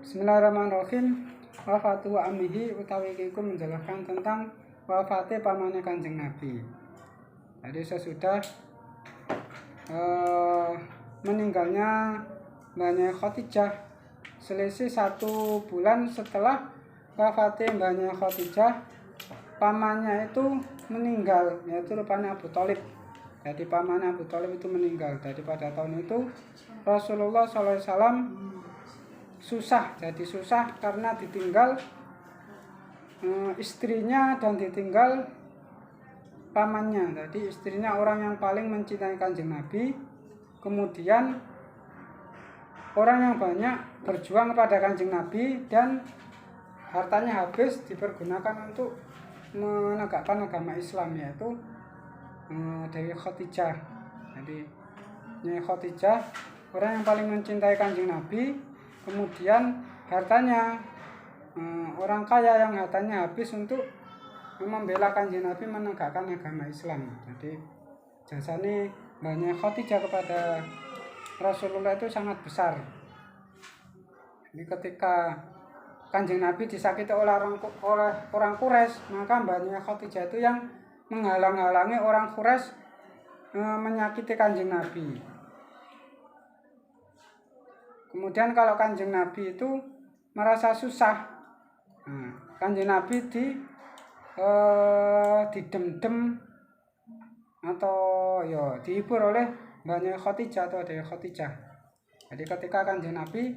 Bismillahirrahmanirrahim. Wafatu amihi utawi iku menjelaskan tentang wafate pamane Kanjeng Nabi. Jadi sesudah meninggalnya Mbahnya Khadijah, selisih 1 bulan setelah wafate Mbahnya Khadijah, pamannya itu meninggal, yaitu rupanya Abu Thalib. Jadi pamannya Abu Thalib itu meninggal. Jadi pada tahun itu Rasulullah SAW susah karena ditinggal istrinya dan ditinggal pamannya. Jadi istrinya orang yang paling mencintai Kanjeng Nabi, kemudian orang yang banyak berjuang kepada Kanjeng Nabi, dan hartanya habis dipergunakan untuk menegakkan agama Islam, yaitu Dewi Khadijah. Jadi Nyai Khadijah orang yang paling mencintai Kanjeng Nabi, kemudian hartanya orang kaya yang hartanya habis untuk membela Kanjeng Nabi menegakkan agama Islam. Jadi jasanya Mbahnya Khadijah kepada Rasulullah itu sangat besar. Jadi ketika Kanjeng Nabi disakiti oleh orang Quraisy, maka Mbahnya Khadijah itu yang menghalang-halangi orang Quraisy menyakiti Kanjeng Nabi. Kemudian kalau Kanjeng Nabi itu merasa susah, Kanjeng Nabi didem-dem atau dihibur oleh Mbahnya Khadijah atau Dewi Khadijah. Jadi ketika Kanjeng Nabi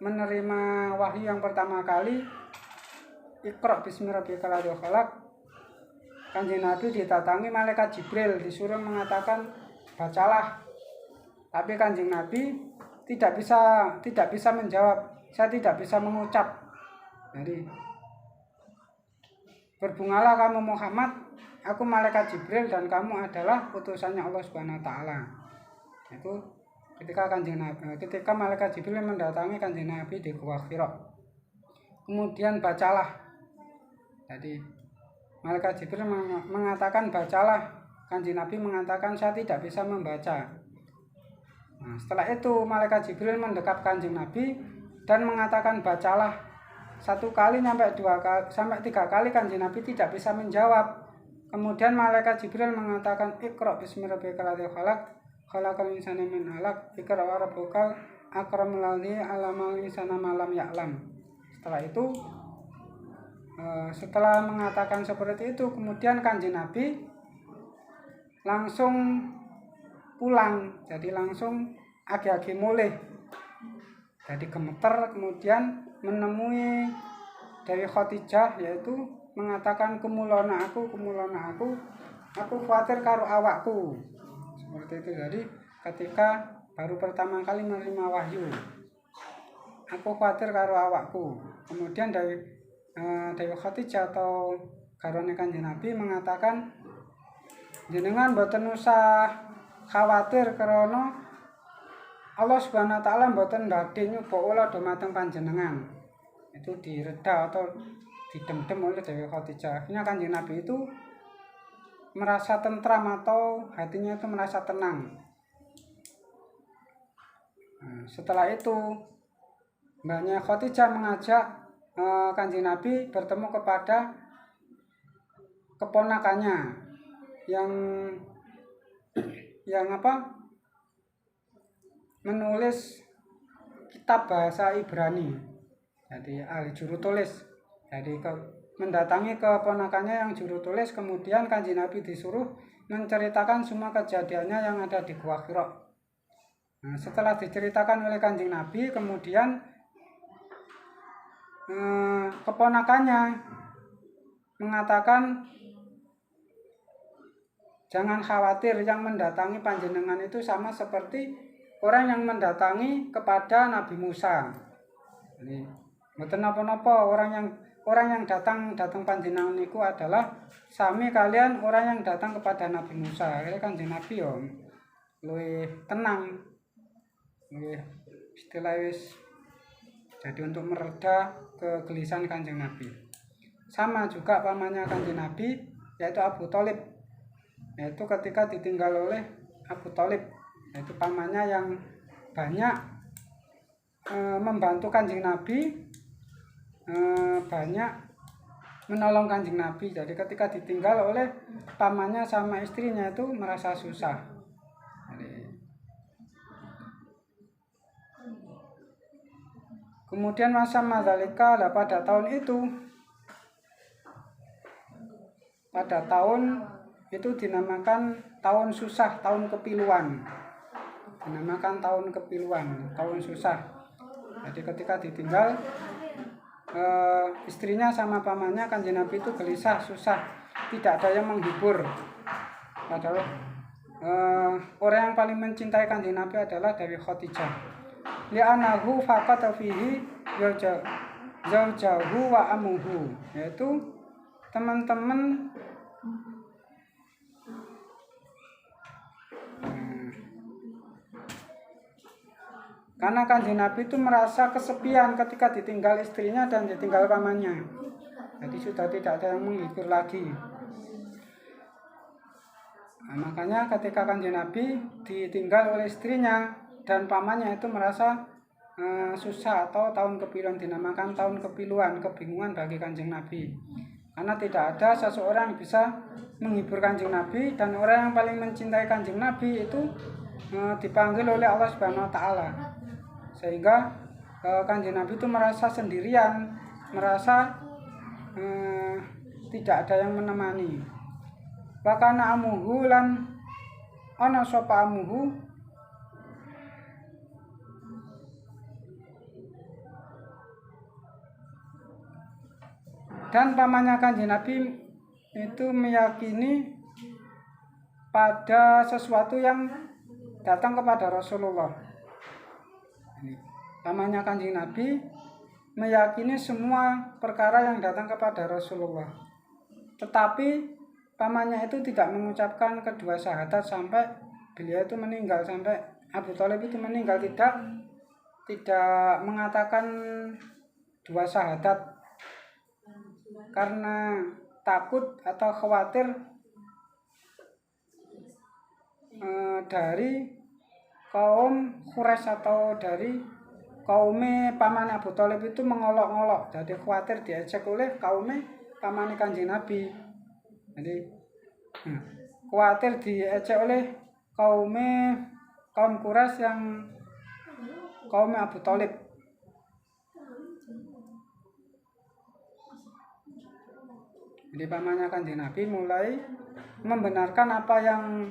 menerima wahyu yang pertama kali, Iqra bismi rabbikal ladzi khalaq, Kanjeng Nabi didatangi malaikat Jibril, disuruh mengatakan bacalah. Tapi Kanjeng Nabi tidak bisa menjawab, saya tidak bisa mengucap. Jadi berbungalah kamu Muhammad, aku malaikat Jibril dan kamu adalah utusannya Allah Subhanahu wa taala. Itu ketika malaikat Jibril mendatangi Kanjeng Nabi di Gua Hira. Kemudian bacalah. Jadi malaikat Jibril mengatakan bacalah. Kanjeng Nabi mengatakan saya tidak bisa membaca. Nah, setelah itu malaikat Jibril mendekap Kanjeng Nabi dan mengatakan bacalah. 1 kali sampai 2 kali sampai 3 kali Kanjeng Nabi tidak bisa menjawab. Kemudian malaikat Jibril mengatakan Iqra bismi rabbikal ladzi khalaq, khalaqal insana min 'alaq, Iqra wa rabbukal akramul ladzi 'allamal insana ma lam ya'lam. Setelah itu setelah mengatakan seperti itu, kemudian Kanjeng Nabi langsung pulang. Jadi langsung agi-agi mulih. Jadi gemeter, kemudian menemui Dewi Khadijah, yaitu mengatakan kumulona aku khawatir karo awakku. Seperti itu. Jadi ketika baru pertama kali menerima wahyu, aku khawatir karo awakku. Kemudian Dewi Khadijah atau garwane Kanjeng Nabi mengatakan jenengan mboten usah khawatir karena Allah Subhanahu wa taala mboten badhe nyoba ula dumateng panjenengan. Itu direda atau didem-dem oleh Dewi Khadijah. Akhirnya Kanjeng Nabi itu merasa tentram atau hatinya itu merasa tenang. Setelah itu Mbahnya Khadijah mengajak Kanjeng Nabi bertemu kepada keponakannya yang menulis kitab bahasa Ibrani. Jadi ahli juru tulis. Jadi mendatangi keponakannya yang juru tulis, kemudian Kanjeng Nabi disuruh menceritakan semua kejadiannya yang ada di Gua Hira. Nah, setelah diceritakan oleh Kanjeng Nabi, kemudian keponakannya mengatakan jangan khawatir, yang mendatangi panjenengan itu sama seperti orang yang mendatangi kepada Nabi Musa. Jadi mboten napa-napa, orang yang datang panjenengan itu adalah sami kalian orang yang datang kepada Nabi Musa. Akhirnya Kanjeng Nabi luwih tenang, luwih istilahnya jadi untuk mereda kegelisahan Kanjeng Nabi. Sama juga pamannya Kanjeng Nabi, yaitu Abu Thalib. Yaitu ketika ditinggal oleh Abu Thalib, yaitu pamannya yang banyak membantu Kanjeng Nabi, banyak menolong Kanjeng Nabi. Jadi ketika ditinggal oleh pamannya sama istrinya itu merasa susah. Kemudian masa mazalika, pada tahun itu, dinamakan tahun susah, tahun kepiluan. Dinamakan tahun kepiluan, tahun susah. Jadi ketika ditinggal istrinya sama pamannya, Kanjeng Nabi itu gelisah, susah, tidak ada yang menghibur. Padahal orang yang paling mencintai Kanjeng Nabi adalah Dewi Khadijah. Li'anahu faqata fihi zaujahu wa amuhu, yaitu teman-teman karena Kanjeng Nabi itu merasa kesepian ketika ditinggal istrinya dan ditinggal pamannya. Jadi sudah tidak ada yang menghibur lagi. Makanya ketika Kanjeng Nabi ditinggal oleh istrinya dan pamannya itu merasa susah, atau tahun kepiluan, dinamakan tahun kepiluan, kebingungan bagi Kanjeng Nabi. Karena tidak ada seseorang yang bisa menghibur Kanjeng Nabi, dan orang yang paling mencintai Kanjeng Nabi itu dipanggil oleh Allah Subhanahu wa taala. Sehingga Kanjeng Nabi itu merasa sendirian, merasa tidak ada yang menemani. Wakana amuhu lan ana sapa amuhu, dan pamannya Kanjeng Nabi itu meyakini pada sesuatu yang datang kepada Rasulullah. Pamannya Kanjeng Nabi meyakini semua perkara yang datang kepada Rasulullah. Tetapi pamannya itu tidak mengucapkan kedua syahadat sampai beliau itu meninggal, sampai Abu Thalib itu meninggal, tidak mengatakan dua syahadat, karena takut atau khawatir dari kaum Quraisy atau dari kaumnya paman Abu Thalib itu mengolok-olok. Jadi khawatir diejek oleh kaumnya paman Kanjeng Nabi. Jadi khawatir diejek oleh kaum Quraisy yang kaum Abu Thalib. Jadi pamannya Kanjeng Nabi mulai membenarkan apa yang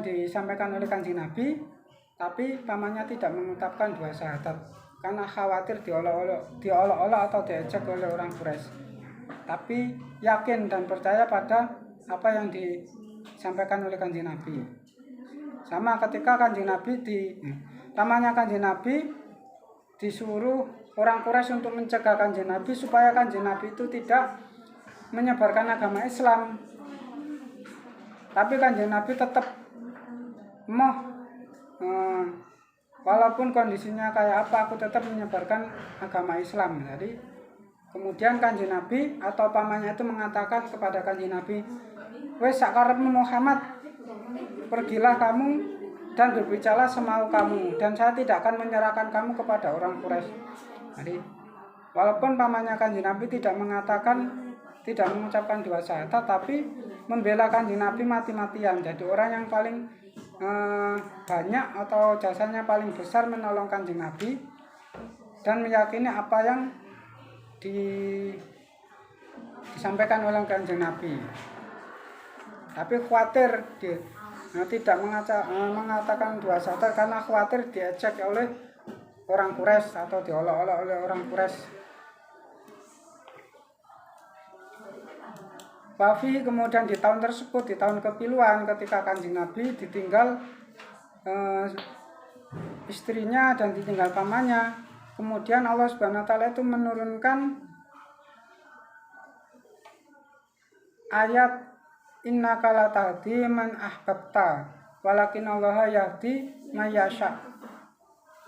disampaikan oleh Kanjeng Nabi, tapi pamannya tidak mengucapkan dua syahadat karena khawatir diolok-olok atau diejek oleh orang Quraisy. Tapi yakin dan percaya pada apa yang disampaikan oleh Kanjeng Nabi. Sama ketika pamannya Kanjeng Nabi disuruh orang Quraisy untuk mencegah Kanjeng Nabi supaya Kanjeng Nabi itu tidak menyebarkan agama Islam. Tapi Kanjeng Nabi tetap walaupun kondisinya kayak apa, aku tetap menyebarkan agama Islam. Jadi kemudian Kanjeng Nabi atau pamannya itu mengatakan kepada Kanjeng Nabi, "Wes sakarepmu Muhammad, pergilah kamu dan berbicaralah semau kamu, dan saya tidak akan menyerahkan kamu kepada orang Quraisy." Jadi walaupun pamannya Kanjeng Nabi tidak mengucapkan dua syahadat, tapi membela Kanjeng Nabi mati-matian. Jadi orang yang paling banyak atau jasanya paling besar menolong Kanjeng Nabi dan meyakini apa yang disampaikan oleh Kanjeng Nabi. Tapi khawatir tidak mengatakan dua syahadat karena khawatir diejek oleh orang Quraisy atau diolok-olok oleh orang Quraisy. Wafi kemudian di tahun tersebut, di tahun kepiluan, ketika Kanjeng Nabi ditinggal istrinya dan ditinggal pamannya, kemudian Allah Subhanahu wa taala itu menurunkan ayat innaka la tahdi man ahbabta walakin Allah yahdi may yasha.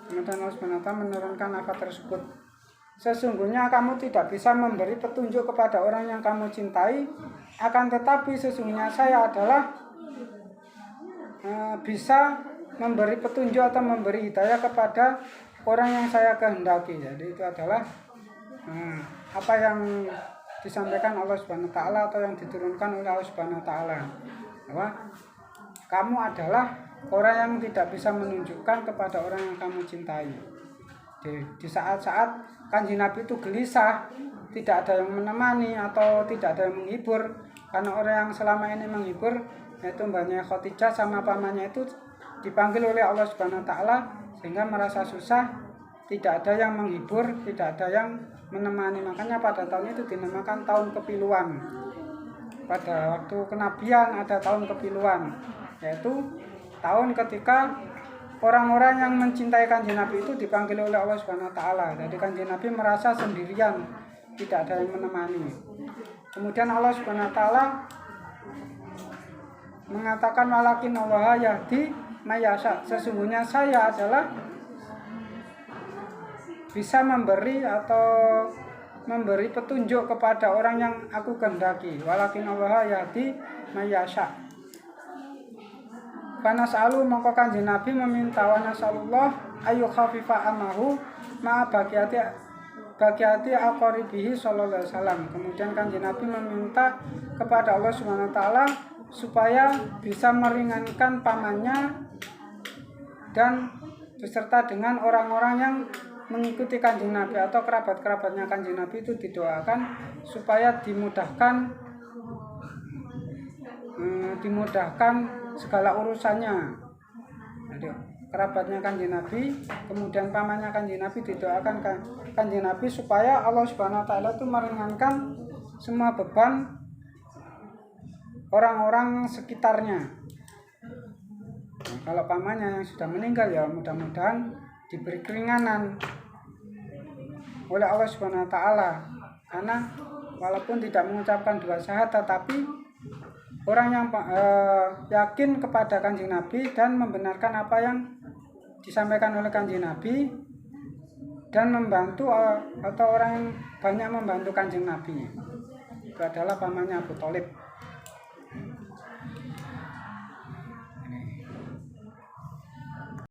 Kemudian Allah Subhanahu wa taala menurunkan ayat tersebut, sesungguhnya kamu tidak bisa memberi petunjuk kepada orang yang kamu cintai, akan tetapi sesungguhnya saya adalah bisa memberi petunjuk atau memberi hidayah kepada orang yang saya kehendaki. Jadi itu adalah apa yang disampaikan Allah Subhanahu wa taala atau yang diturunkan oleh Allah Subhanahu wa taala. Bahwa kamu adalah orang yang tidak bisa menunjukkan kepada orang yang kamu cintai. Di saat-saat Kanjeng Nabi itu gelisah, tidak ada yang menemani atau tidak ada yang menghibur, karena orang yang selama ini menghibur yaitu mbaknya Khadijah sama pamannya itu dipanggil oleh Allah Subhanahu wa taala sehingga merasa susah, tidak ada yang menghibur, tidak ada yang menemani. Makanya pada tahun itu dinamakan tahun kepiluan. Pada waktu kenabian ada tahun kepiluan, yaitu tahun ketika orang-orang yang mencintai Kanjeng Nabi itu dipanggil oleh Allah Subhanahu wa taala. Jadi Kanjeng Nabi merasa sendirian, tidak ada yang menemani. Kemudian Allah Subhanahu wa taala mengatakan walakin Allah yahdi mayasya. Sesungguhnya saya adalah bisa memberi atau memberi petunjuk kepada orang yang aku kehendaki. Walakin Allah yahdi mayasya. Panasalu mongko Kanjeng Nabi meminta wa nasallallahu ayu khafifa amahu ma bagiati aqaribihi sallallahu alaihi wasallam. Kemudian Kanjeng Nabi meminta kepada Allah Subhanahu wa taala supaya bisa meringankan pamannya dan beserta dengan orang-orang yang mengikuti Kanjeng Nabi atau kerabat-kerabatnya Kanjeng Nabi itu didoakan supaya dimudahkan segala urusannya. Jadi kerabatnya Kanjeng Nabi, kemudian pamannya Kanjeng Nabi didoakan Kanjeng Nabi supaya Allah Subhanahu wa taala itu meringankan semua beban orang-orang sekitarnya. Nah, kalau pamannya yang sudah meninggal ya mudah-mudahan diberi keringanan oleh Allah Subhanahu wa taala. Karena walaupun tidak mengucapkan dua syahadat, tapi orang yang yakin kepada Kanjeng Nabi dan membenarkan apa yang disampaikan oleh Kanjeng Nabi dan membantu atau orang yang banyak membantu Kanjeng Nabi itu adalah pamannya Abu Thalib.